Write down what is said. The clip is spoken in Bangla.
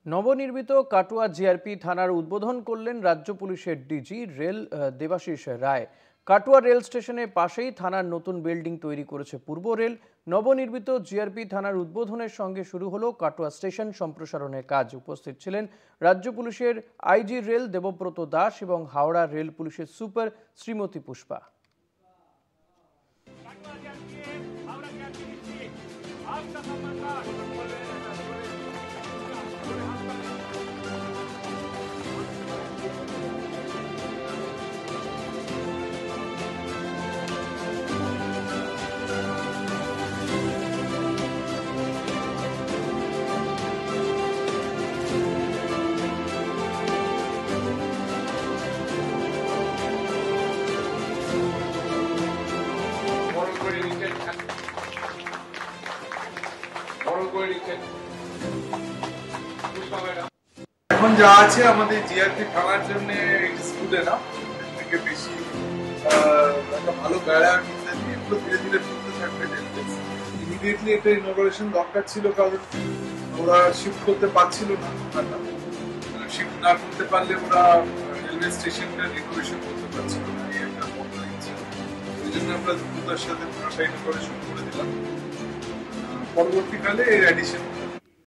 নবনির্মিত কাটুয়া জিআরপি থানার উদ্বোধন করলেন রাজ্য পুলিশের ডিজি রেল দেবাশিস রায়। কাটুয়া রেল স্টেশনের পাশেই থানার নতুন বিল্ডিং তৈরি করেছে পূর্ব রেল। নবনির্মিত জিআরপি থানার উদ্বোধনের সঙ্গে শুরু হলো কাটুয়া স্টেশন সম্প্রসারণের কাজ। উপস্থিত ছিলেন রাজ্য পুলিশের আইজি রেল দেবব্রত দাস এবং হাওড়া রেল পুলিশের সুপার শ্রীমতী পুষ্পা। এখন যা আছে আমাদের জিআরপি থানার জন্য স্কুলে না থেকে বেশি একটা ভালো বেড়া ইত্যাদি এগুলো ধীরে ধীরে ফুটতে থাকবে। ইমিডিয়েটলি এটা ইনোগ্রেশন দরকার ছিল, কারণ ওরা শিফট করতে পারছিল না। শিফট না করতে পারলে ওরা রেলওয়ে স্টেশনটা রিনোভেশন করতে পারছিল না, এই একটা প্রবলেম ছিল। ওই জন্য আমরা দ্রুততার সাথে পুরোটা ইনোগ্রেশন করে দিলাম। পরবর্তীকালে এর অ্যাডিশন